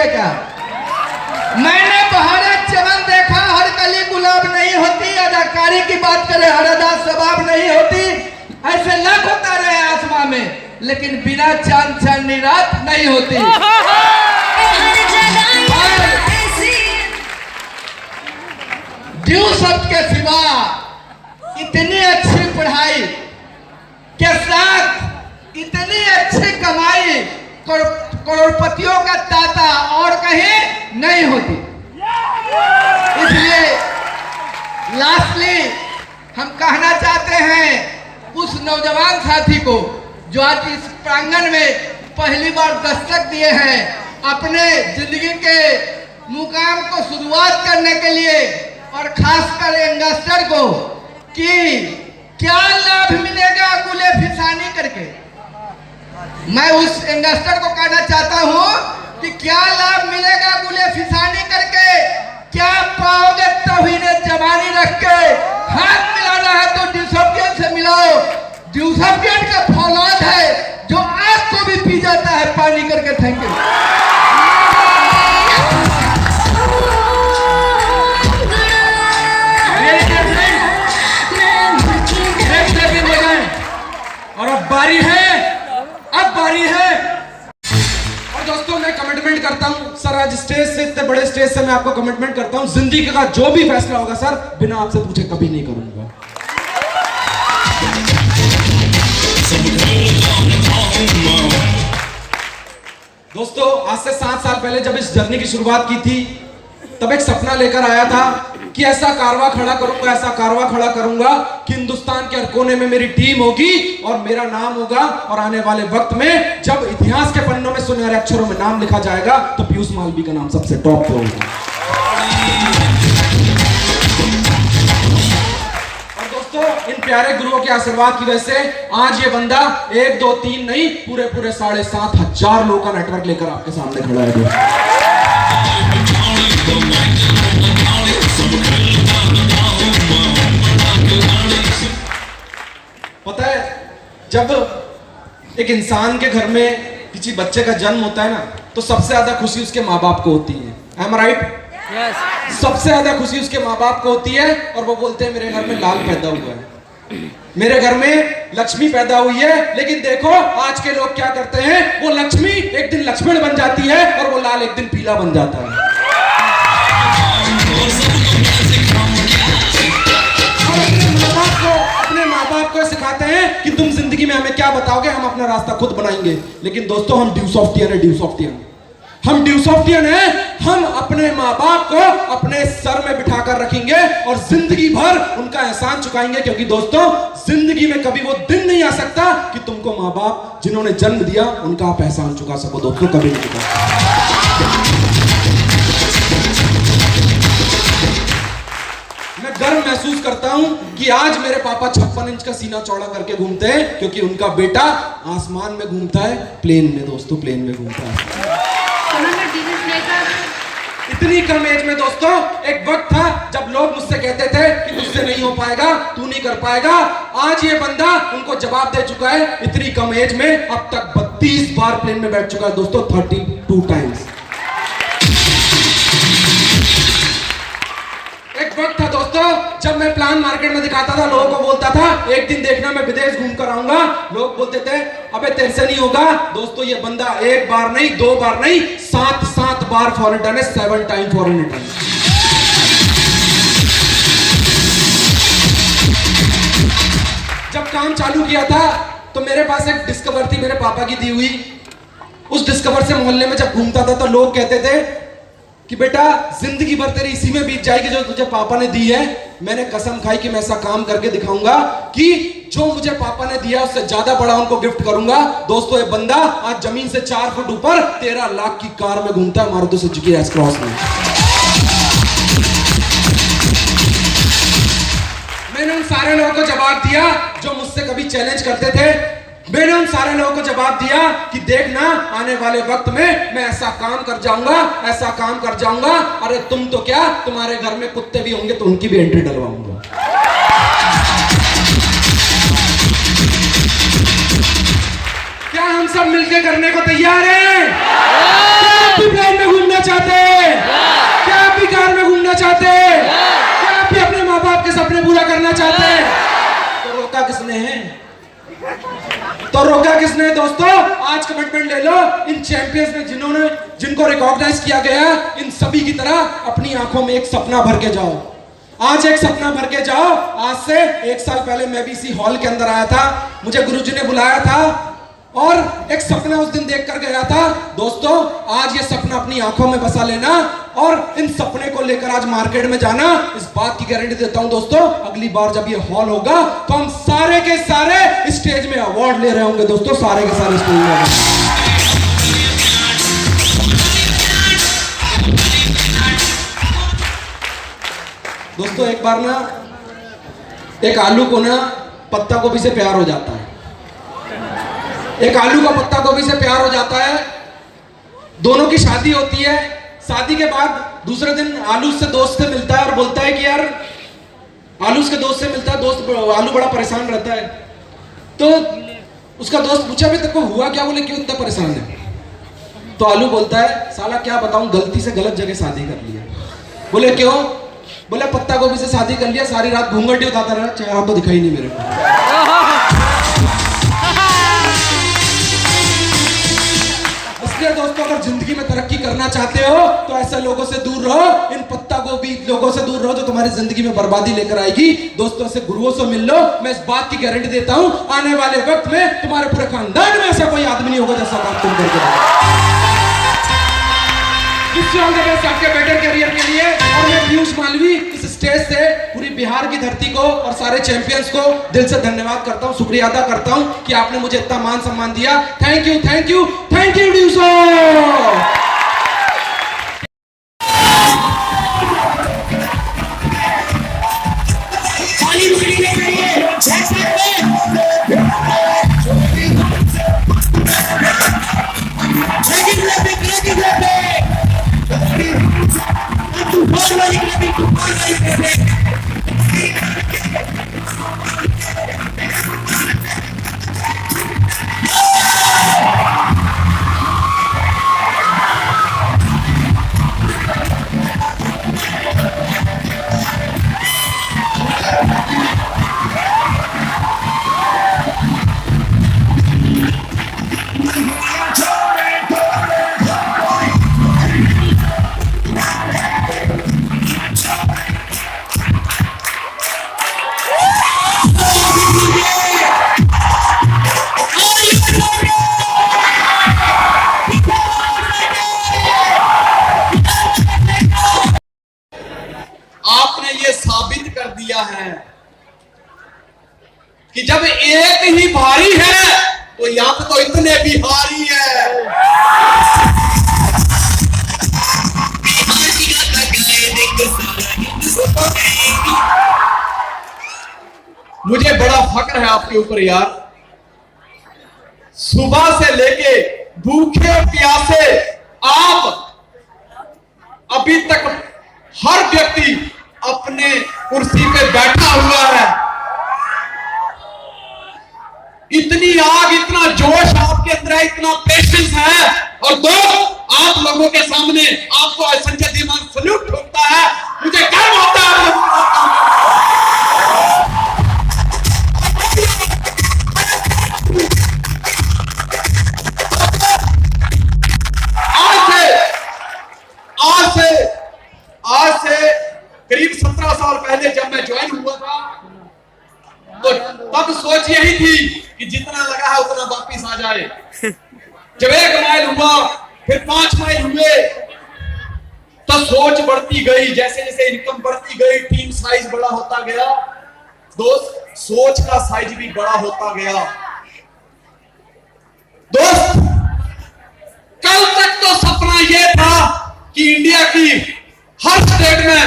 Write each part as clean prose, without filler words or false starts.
का। मैंने भारत चमन देखा, हर कली गुलाब नहीं होती। अदाकारी की बात करें, हर अदा सवाब नहीं होती। ऐसे लाखों तारे हैं आसमां में, लेकिन बिना चांद चांदनी रात नहीं होती। ड्यू शब्द के सिवा इतनी अच्छी पढ़ाई के साथ इतनी अच्छी कमाई करोड़पतियों का ताता और कहीं नहीं होती। इसलिए लास्टली हम कहना चाहते हैं उस नौजवान साथी को जो आज इस प्रांगण में पहली बार दस्तक दिए हैं, अपने जिंदगी के मुकाम को शुरुआत करने के लिए, और खासकर यंगस्टर को कि क्या लाभ मिलेगा गुले फिसानी करके। मैं उस यंगस्टर को कहना चाहता हूं कि क्या लाभ मिलेगा गुले फिसानी करके, क्या पाओगे तौहीने जवानी रख के। हाथ मिलाना है तो ड्यूसोपियन से मिलाओ। ड्यूसोपियन का फौलाद है जो आग को भी पी जाता है पानी करके। Thank you. और अब बारी है। और दोस्तों मैं कमिटमेंट करता हूं सर, आज स्टेज से, इतने बड़े स्टेज से मैं आपको कमिटमेंट करता हूं, जिंदगी का जो भी फैसला होगा सर, बिना आपसे पूछे कभी नहीं करूंगा। दोस्तों आज से 7 साल पहले जब इस जर्नी की शुरुआत की थी, तब एक सपना लेकर आया था कि ऐसा कारवां खड़ा करूंगा कि हिंदुस्तान के हर कोने में मेरी टीम होगी और मेरा नाम होगा, और आने वाले वक्त में जब इतिहास के पन्नों में सुनहरे अक्षरों में नाम लिखा जाएगा तो पीयूष मालवी का नाम सबसे टॉप पे होगा। और दोस्तों इन प्यारे गुरुओं के आशीर्वाद की वजह से आज ये बंदा 1 2 3 नहीं, पूरे 7,500 लोगों का नेटवर्क लेकर आपके सामने खड़ा है। पता है, जब एक इंसान के घर में किसी बच्चे का जन्म होता है ना, तो सबसे ज्यादा खुशी उसके माँ बाप को होती है। Am I right? Yes. सबसे ज्यादा खुशी उसके माँ बाप को होती है, और वो बोलते हैं मेरे घर में लाल पैदा हुआ है, मेरे घर में लक्ष्मी पैदा हुई है। लेकिन देखो आज के लोग क्या करते हैं, वो लक्ष्मी एक दिन लक्ष्मण बन जाती है और वो लाल एक दिन पीला बन जाता है। अपने माँ बाप को सिखाते हैं कि तुम जिंदगी में हमें क्या बताओगे, हम अपना रास्ता खुद बनाएंगे। लेकिन दोस्तों हम ड्यूसॉफ्टियन है। हम अपने माँ बाप को अपने सर में बिठाकर रखेंगे और जिंदगी भर उनका एहसान चुकाएंगे, क्योंकि दोस्तों जिंदगी में कभी वो दिन नहीं आ सकता कि तुमको माँ बाप जिन्होंने जन्म दिया उनका आप एहसान चुका सको। दोस्तों कभी नहीं चुका। मैं गर्व महसूस करता हूं कि आज मेरे पापा 56 इंच का सीना चौड़ा करके घूमते हैं, क्योंकि उनका बेटा आसमान में घूमता है, प्लेन में। दोस्तों प्लेन में घूमता है। इतनी कम एज में दोस्तों, एक वक्त था जब लोग मुझसे कहते थे कि मुझसे नहीं हो पाएगा, तू नहीं कर पाएगा। आज ये बंदा उनको जवाब दे चुका है। इतनी कम एज में अब तक 32 बार प्लेन में बैठ चुका है दोस्तों, 32 टाइम्स। एक वक्त था दोस्तों जब मैं प्लान मार्केट में दिखाता था, लोगों को बोलता था एक दिन देखना मैं विदेश घूम कर आऊंगा। लोग बोलते थे अबे तेरे से नहीं होगा। दोस्तों ये बंदा 1 बार नहीं, 2 बार नहीं, 7 बार फॉरेन डन है, 7 टाइम फॉरेन डन। जब काम चालू किया था तो मेरे पास एक डिस्कवर थी, मेरे पापा की दी हुई। उस डिस्कवर से मोहल्ले में जब घूमता था तो लोग कहते थे कि बेटा जिंदगी भर तेरी इसी में बीत जाएगी जो तुझे पापा ने दी है। मैंने कसम खाई कि मैं ऐसा काम करके दिखाऊंगा कि जो मुझे पापा ने दिया उससे ज्यादा बड़ा उनको गिफ्ट करूंगा। दोस्तों ये बंदा आज जमीन से 4 फुट ऊपर 13 लाख की कार में घूमता है, मारुति सुजुकी एस क्रॉस में। मैंने उन सारे लोगों को जवाब दिया जो मुझसे कभी चैलेंज करते थे। मैंने उन सारे लोगों को जवाब दिया कि देखना आने वाले वक्त में मैं ऐसा काम कर जाऊंगा, ऐसा काम कर जाऊंगा। अरे तुम तो क्या, तुम्हारे घर में कुत्ते भी होंगे तो उनकी भी एंट्री डलवाऊंगा। क्या हम सब मिलके करने को तैयार हैं? प्लेन में घूमना चाहते हैं? क्या आप भी कार में घूमना चाहते हैं? क्या आप भी अपने माँ बाप के सपने पूरा करना चाहते हैं? तो रोका किसने है? तो रोका किसने? दोस्तों आज कमिटमेंट ले लो, इन चैंपियंस ने जिनको रिकॉग्नाइज किया गया, इन सभी की तरह अपनी आंखों में एक सपना भर के जाओ। आज एक सपना भर के जाओ। आज से 1 साल पहले मैं भी इसी हॉल के अंदर आया था, मुझे गुरुजी ने बुलाया था और एक सपना उस दिन देख कर गया था। दोस्तों आज ये सपना अपनी आंखों में बसा लेना और इन सपने को लेकर आज मार्केट में जाना। इस बात की गारंटी देता हूं दोस्तों, अगली बार जब ये हॉल होगा तो हम सारे के सारे स्टेज में अवार्ड ले रहे होंगे। दोस्तों सारे के सारे स्टेज में। दोस्तों एक बार ना एक आलू को ना पत्ता गोभी से प्यार हो जाता है। एक आलू का पत्ता गोभी से प्यार हो जाता है। दोनों की शादी होती है। शादी के बाद दूसरे दिन आलू उससे दोस्त से मिलता है और बोलता है कि यार, आलू उसके दोस्त से मिलता है, दोस्त आलू बड़ा परेशान रहता है। तो उसका दोस्त पूछा भी तेरे को हुआ क्या? बोले क्यों इतना परेशान है? तो आलू बोलता है साला क्या बताऊं, गलती से गलत जगह शादी कर लिया। बोले क्यों? बोले पत्ता गोभी से शादी कर लिया, सारी रात घूंघट ही उठाता रहा, चेहरा तो दिखाई नहीं मेरे को। इसलिए दोस्तों अगर जिंदगी में तरक्की करना चाहते हो तो ऐसे लोगों से दूर रहो, इन पत्ता गोभी लोगों से दूर रहो जो तुम्हारी जिंदगी में बर्बादी लेकर आएगी। दोस्तों से गुरुओं से मिल लो। मैं इस बात की गारंटी देता हूं, आने वाले वक्त में तुम्हारे पूरे खानदान में ऐसा कोई आदमी नहीं होगा जैसा काम तुम करके आपके बेटर करियर के लिए। और मैं पीयूष मालवी इस स्टेज से पूरी बिहार की धरती को और सारे चैंपियंस को दिल से धन्यवाद करता हूं, शुक्रिया अदा करता हूं कि आपने मुझे इतना मान सम्मान दिया। Thank you, thank you, thank you ड्यूसो। आपने ये साबित कर दिया है कि जब एक ही भारी है तो यहाँ तो इतने बिहारी है। मुझे बड़ा फक्र है आपके ऊपर यार। सुबह से लेके भूखे प्यासे आप अभी तक हर व्यक्ति अपने कुर्सी पे बैठा हुआ है। इतनी आग, इतना जोश आपके अंदर है, इतना पेशेंस है। और दोस्त आप लोगों के सामने आपको संजय धीमान सल्यूट ठोकता है, मुझे गर्व होता है। आज से करीब 17 साल पहले जब मैं ज्वाइन हुआ था तो तब सोच यही थी कि जितना लगा है उतना वापिस आ जाए। जब 1 माइल हुआ, फिर 5 माइल हुए, तो सोच बढ़ती गई। जैसे जैसे इनकम बढ़ती गई, टीम साइज बड़ा होता गया, दोस्त सोच का साइज भी बड़ा होता गया। दोस्त कल तक तो सपना यह था कि इंडिया की हर स्टेट में,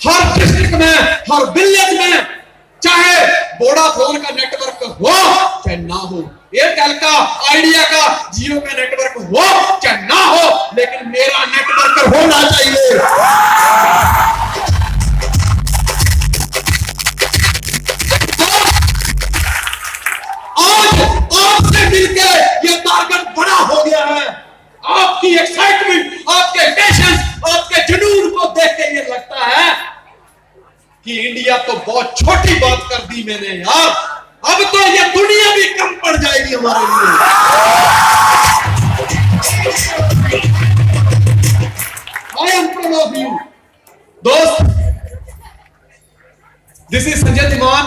हर डिस्ट्रिक्ट में, हर विलेज में चाहे वोडाफोन का नेटवर्क हो चाहे ना हो, एयरटेल का, आइडिया का, जियो का नेटवर्क हो चाहे ना हो, लेकिन मेरा नेटवर्क होना चाहिए। आज आपसे मिलकर ये टारगेट बड़ा हो गया है। आपकी एक्साइटमेंट, आपके पेशेंस, आपके जुनून को देख के ये लगता है कि इंडिया तो बहुत छोटी बात कर दी मैंने यार, अब तो ये दुनिया भी कम पड़ जाएगी हमारे लिए। I am proud of you. दोस्त, दिस इज संजय तिमान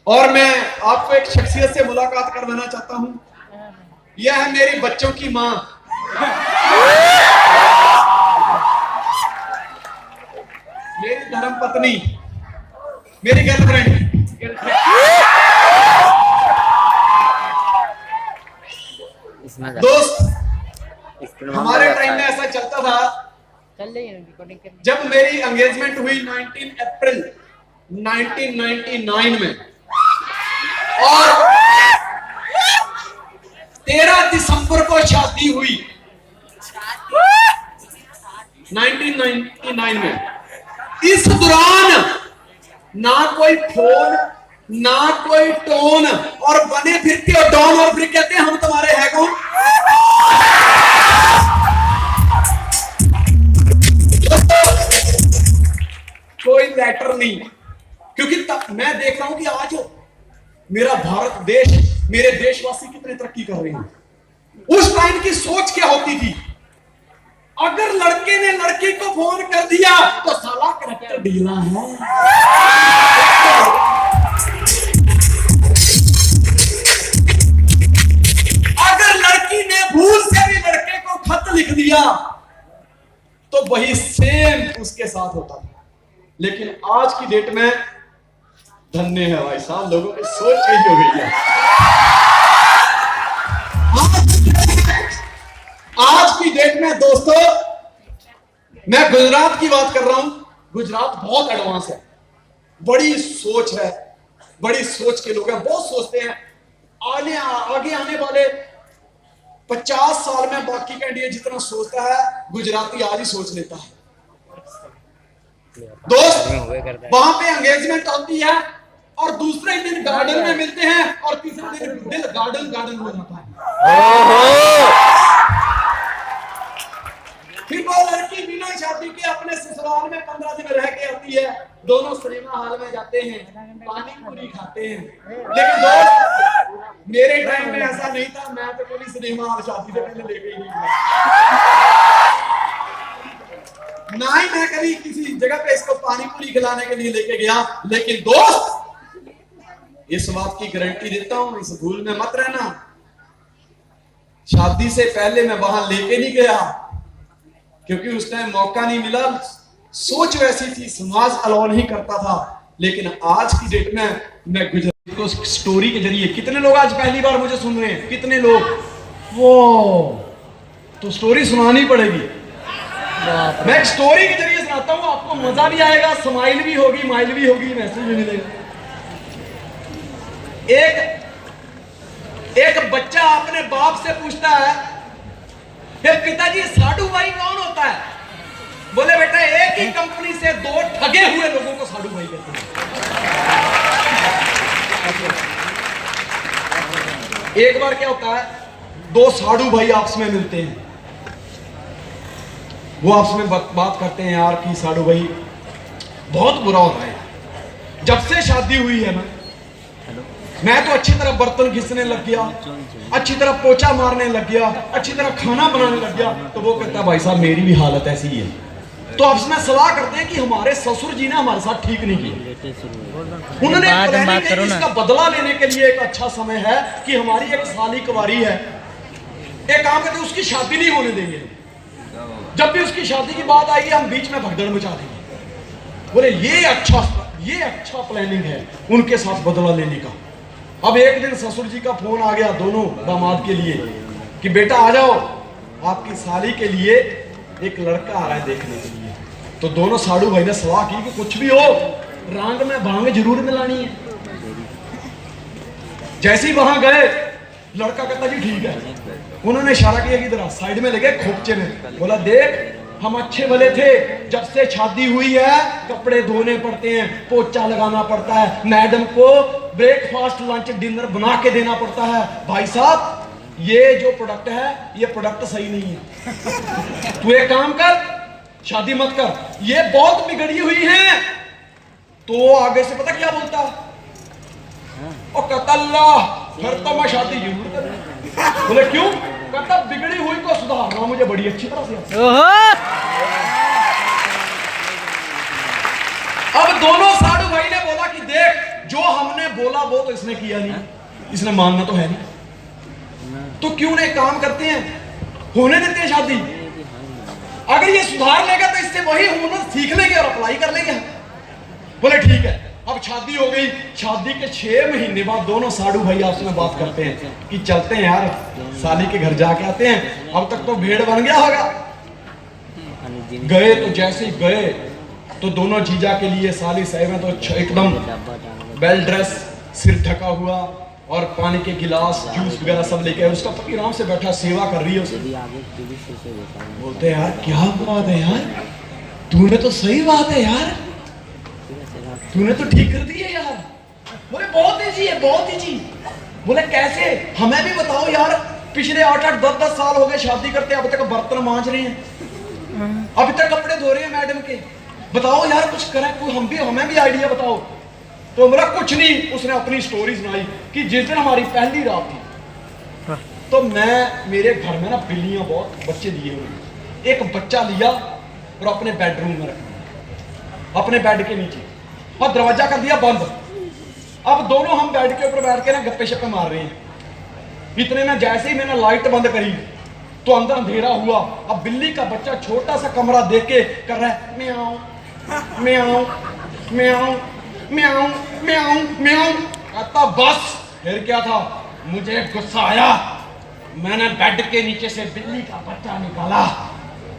और मैं आपको एक शख्सियत से मुलाकात करवाना चाहता हूं। यह है मेरी बच्चों की मां। मेरी धर्म पत्नी, मेरी गर्लफ्रेंड। दोस्त, हमारे टाइम में ऐसा चलता था, जब मेरी एंगेजमेंट हुई 19 अप्रैल 1999 में और 13 दिसंबर को शादी हुई 1999 में। इस दौरान ना कोई फोन, ना कोई टोन, और बने फिरते हो डॉन और फिर कहते हैं हम तुम्हारे है कौन। कोई लेटर नहीं, क्योंकि तब मैं देख रहा हूं कि आज मेरा भारत देश, मेरे देशवासी कितने तरक्की कर रहे हैं। उस टाइम की सोच क्या होती थी, अगर लड़के ने लड़की को फोन कर दिया तो साला करैक्टर ढीला है। अगर लड़की ने भूल से भी लड़के को खत लिख दिया तो वही सेम उसके साथ होता था। लेकिन आज की डेट में धन्य है भाई साहब, लोगों की सोच चेंज हो गई है। आज की डेट में दोस्तों, मैं गुजरात की बात कर रहा हूं। गुजरात बहुत एडवांस है, बड़ी सोच है, बड़ी सोच के लोग हैं, बहुत सोचते हैं। आगे आने वाले 50 साल में बाकी का इंडिया जितना सोचता है, गुजराती आज ही सोच लेता है। दोस्त, वहां पे एंगेजमेंट होती है और दूसरे दिन गार्डन में मिलते हैं और तीसरे दिन दिल गार्डन हो जाता है। फिर वो लड़की बिना शादी के अपने ससुराल में 15 दिन रह के आती है। दोनों सिनेमा हॉल में जाते हैं, पानी पूरी खाते हैं। लेकिन दोस्त, मेरे टाइम में ऐसा नहीं था। मैं तो कभी सिनेमा हॉल शादी से पहले लेके ही नहीं गया, ना ही मैं कभी किसी जगह पे इसको पानी पूरी खिलाने के लिए लेके गया। लेकिन दोस्त, इस बात की गारंटी देता हूं, इस भूल में मत रहना, शादी से पहले मैं वहां लेके नहीं गया, क्योंकि उस टाइम मौका नहीं मिला। सोच वैसी थी, समाज अलाउ नहीं करता था। लेकिन आज की डेट में मैं गुजरात को स्टोरी के जरिए, कितने लोग आज पहली बार मुझे सुन रहे हैं, कितने लोग, वो तो स्टोरी सुनानी पड़ेगी। मैं एक स्टोरी के जरिए सुनाता हूं, आपको मजा भी आएगा, स्माइल भी होगी, माइल भी होगी, मैसेज भी मिलेगा। एक बच्चा अपने बाप से पूछता है, पिताजी साधु भाई कौन होता है? बोले बेटा, एक ही कंपनी से 2 ठगे हुए लोगों को साधु भाई कहते हैं। एक बार क्या होता है, 2 साधु भाई आपस में मिलते हैं, वो आपस में बात करते हैं, यार कि साधु भाई बहुत बुरा होता है, जब से शादी हुई है मैं तो अच्छी तरह बर्तन घिसने लग गया, अच्छी तरह पोछा मारने लग गया, अच्छी तरह खाना बनाने लग गया। तो वो कहता है भाई साहब मेरी भी हालत ऐसी ही है। तो आपस में सलाह करते हैं कि हमारे ससुर जी ने हमारे साथ ठीक नहीं किया। उन्होंने प्लानिंग की इसका बदला लेने के लिए एक अच्छा समय है कि हमारी एक साली कुंवारी है, एक काम करते उसकी शादी नहीं होने देंगे, जब भी उसकी शादी की बात आएगी हम बीच में भगदड़ मचा देंगे। बोले ये अच्छा प्लानिंग है उनके साथ बदला लेने का। अब एक दिन ससुर जी का फोन आ गया दोनों दामाद के लिए कि बेटा आ जाओ, आपकी साली के लिए एक लड़का आ रहा है देखने के लिए। तो दोनों साधु भाई ने सलाह की कि कुछ भी हो रांग में भांग जरूर मिलानी है। जैसे ही वहां गए, लड़का कहता जी ठीक है। उन्होंने इशारा किया कि इधर साइड में लगे खोपचे में, बोला देख हम अच्छे भले थे, जब से शादी हुई है कपड़े धोने पड़ते हैं, पोछा लगाना पड़ता है, मैडम को ब्रेकफास्ट लंच डिनर बना के देना पड़ता है। भाई साहब ये जो प्रोडक्ट है ये प्रोडक्ट सही नहीं है, तू एक काम कर, शादी मत कर, ये बहुत बिगड़ी हुई है। तो आगे से पता क्या बोलता, और कहता अल्लाह फिर तो मैं शादी जरूर करूं। बोले क्यों? कहता बिगड़ी हुई को सुधारना मुझे बड़ी अच्छी तरह से। अब दोनों साधु भाई ने बोला कि देख, जो हमने बोला वो तो इसने किया नहीं, इसने मानना तो है नहीं, तो क्यों नहीं काम करते हैं, होने देते हैं शादी। अगर ये सुधार लेगा तो इससे वही हुनर सीख लेंगे और अप्लाई कर लेंगे। बोले ठीक है। अब शादी हो गई, शादी के 6 महीने बाद दोनों साधु भाई आपस में बात करते हैं कि चलते हैं यार, साली के घर जाके आते हैं। अब तक तो भेड़ बन गया होगा। गए तो जैसे ही गए तो दोनों जीजा के लिए साली साहब में तो एकदम वेल ड्रेस, सिर ढका हुआ और पानी के गिलास, जूस वगैरह सब लेके, उसका पति आराम से बैठा सेवा कर रही है उसे। बोलते यार क्या बात है यार, तूने तो सही बात है यार, तूने तो ठीक कर दी है यार। बोले बहुत ईजी है, बहुत ईजी। बोले कैसे, हमें भी बताओ यार, पिछले 8-8 10-10 साल हो गए शादी करते, अब तक बर्तन मांज रहे हैं, अभी तक कपड़े धो रहे हैं मैडम के, बताओ यार कुछ करें, कोई हमें भी आइडिया बताओ। तो बोला कुछ नहीं। उसने अपनी स्टोरी सुनाई कि जिस दिन हमारी पहली रात थी तो मैं, मेरे घर में ना बिल्लियां बहुत बच्चे दिए हुए, एक बच्चा लिया और अपने बेडरूम में रखा, अपने बेड के नीचे, और दरवाजा कर दिया बंद। अब दोनों हम बेड के ऊपर बैठ के ना गप्पे शप्पे मार रहे हैं। इतने में जैसे ही मैंने लाइट बंद करी तो अंदर अंधेरा हुआ। अब बिल्ली का बच्चा छोटा सा कमरा देख के कर रहा है म्याऊं म्याऊं म्याऊं म्याऊं म्याऊं म्याऊं। कहता बस। फिर क्या था, मुझे गुस्सा आया, मैंने बेड के नीचे से बिल्ली का बच्चा निकाला,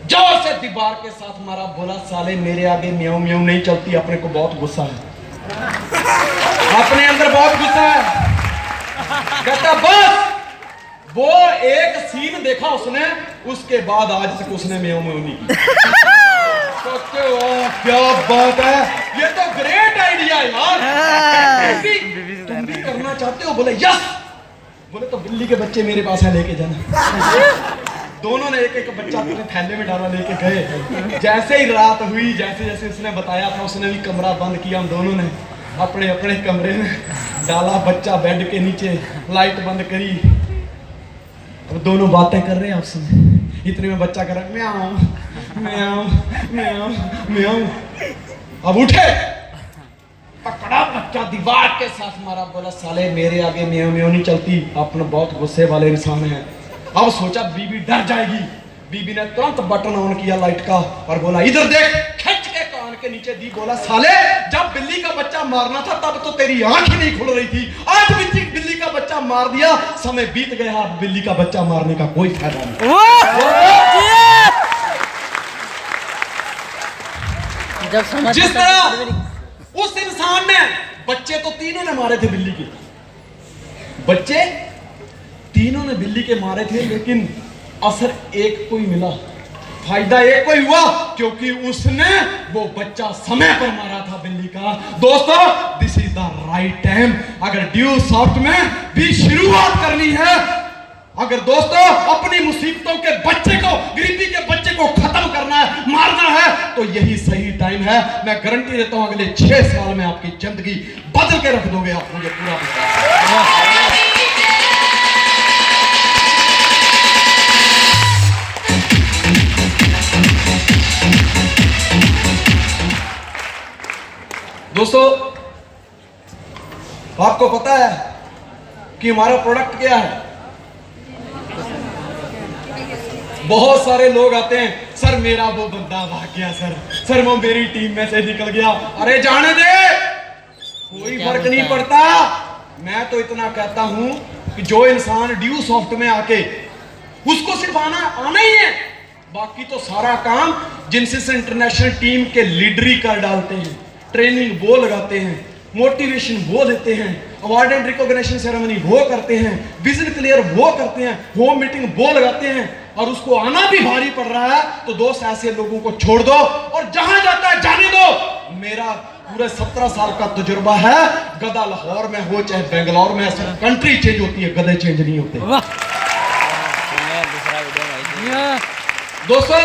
जोर से दीवार के साथ मारा। बोला साले मेरे आगे म्याऊं म्याऊं नहीं चलती, अपने को बहुत गुस्सा है, अपने अंदर बहुत गुस्सा है। कहता बस। वो एक सीन देखा उसने, उसके बाद आज तक उसने म्याऊं म्याऊं नहीं की। सोचते हो क्या बात है, ये तो ग्रेट आइडिया यार, ऐसी तुम भी करना चाहते हो? बोले यस। बोले तो बिल्ली के बच्चे मेरे पास है, लेके जाना। दोनों ने एक एक बच्चा अपने थैले में डाला, लेके गए। जैसे ही रात हुई, जैसे जैसे उसने बताया था, उसने भी कमरा बंद किया। हम दोनों ने अपने अपने कमरे में डाला बच्चा बेड के नीचे, लाइट बंद करी। अब दोनों बातें कर रहे हैं आपसे। इतने में बच्चा कर रहा है म्याऊं म्याऊं म्याऊं म्याऊं। अब उठे, पकड़ा बच्चा, दीवार के साथ मारा। बोला साले मेरे आगे म्याऊं म्याऊं नहीं चलती, अपना बहुत गुस्से वाले इंसान है। अब सोचा बीबी डर जाएगी, बीबी ने तुरंत बटन ऑन किया लाइट का और बोला इधर देख, खींच के कान के नीचे दी। बोला साले जब बिल्ली का बच्चा मारना था तब तो तेरी आंख ही नहीं खुल रही थी, आज भी बिल्ली का बच्चा मार दिया, समय बीत गया, अब बिल्ली का बच्चा मारने का कोई फायदा नहीं। जिस तरह उस इंसान ने, बच्चे तो तीनों ने मारे थे बिल्ली के, बच्चे तीनों ने बिल्ली के मारे थे, लेकिन असर एक को ही मिला, फायदा एक को ही हुआ, क्योंकि उसने वो बच्चा समय पर मारा था बिल्ली का। दोस्तों this is the right time. अगर ड्यू सॉफ्ट में भी शुरुआत करनी है, अगर दोस्तों अपनी मुसीबतों के बच्चे को, गरीबी के बच्चे को खत्म करना है, मारना है, तो यही सही टाइम है। मैं गारंटी देता हूं अगले 6 साल में आपकी जिंदगी बदल के रख दोगे आप, मुझे पूरा विश्वास है। दोस्तों आपको पता है कि हमारा प्रोडक्ट क्या है? बहुत सारे लोग आते हैं, सर मेरा वो बंदा भाग गया, सर वो मेरी टीम में से निकल गया। अरे जाने दे, कोई फर्क नहीं पड़ता। मैं तो इतना कहता हूं कि जो इंसान ड्यू सॉफ्ट में आके, उसको सिर्फ आना ही है, बाकी तो सारा काम जिनसिस इंटरनेशनल टीम के लीडरी कर डालते हैं, ट्रेनिंग वो लगाते हैं, मोटिवेशन वो देते हैं, अवार्ड एंड रिकॉग्निशन सेरेमनी वो करते हैं, विजन क्लियर वो करते हैं, होम मीटिंग वो लगाते हैं, और उसको आना भी भारी पड़ रहा है। तो दोस्त ऐसे लोगों को छोड़ दो और जहां जाता है जाने दो। मेरा पूरे 17 साल का तजुर्बा है, गधा लाहौर में हो चाहे बेंगलोर में, कंट्री चेंज होती है, गधे चेंज नहीं होते। दोस्तों